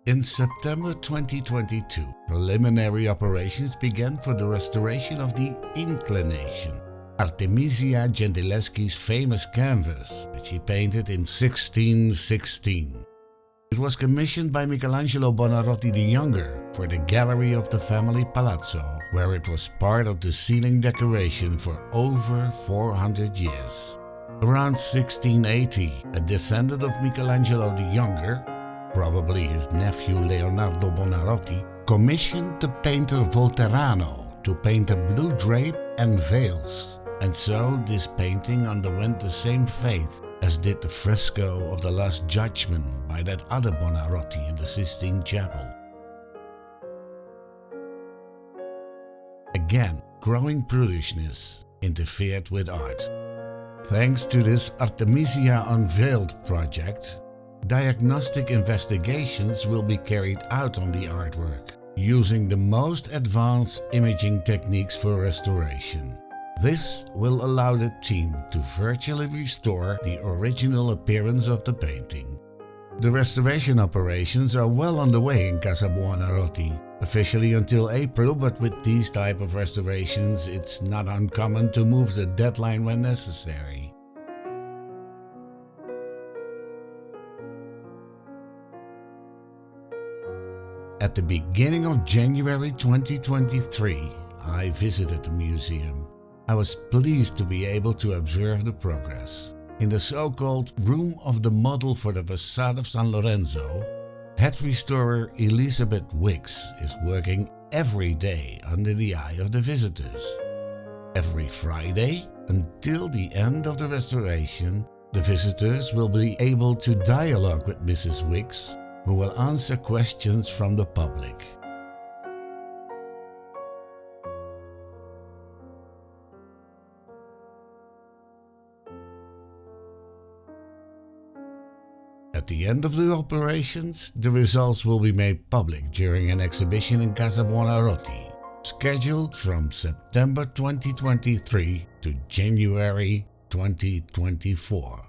In September 2022, preliminary operations began for the restoration of the Inclination, Artemisia Gentileschi's famous canvas, which he painted in 1616. It was commissioned by Michelangelo Buonarroti the Younger for the gallery of the family palazzo, where it was part of the ceiling decoration for over 400 years. Around 1680, a descendant of Michelangelo the Younger, probably his nephew Leonardo Buonarroti, commissioned the painter Volterrano to paint a blue drape and veils, and so this painting underwent the same fate as did the fresco of the Last Judgment by that other Buonarroti in the Sistine Chapel. Again, growing prudishness interfered with art. Thanks to this Artemisia Unveiled project, diagnostic investigations will be carried out on the artwork, using the most advanced imaging techniques for restoration. This will allow the team to virtually restore the original appearance of the painting. The restoration operations are well underway in Casa Buonarroti, officially until April, but with these type of restorations it's not uncommon to move the deadline when necessary. At the beginning of January 2023, I visited the museum. I was pleased to be able to observe the progress. In the so-called Room of the Model for the Facade of San Lorenzo, head restorer Elizabeth Wicks is working every day under the eye of the visitors. Every Friday, until the end of the restoration, the visitors will be able to dialogue with Mrs. Wicks, who will answer questions from the public. At the end of the operations, the results will be made public during an exhibition in Casa Buonarroti, scheduled from September 2023 to January 2024.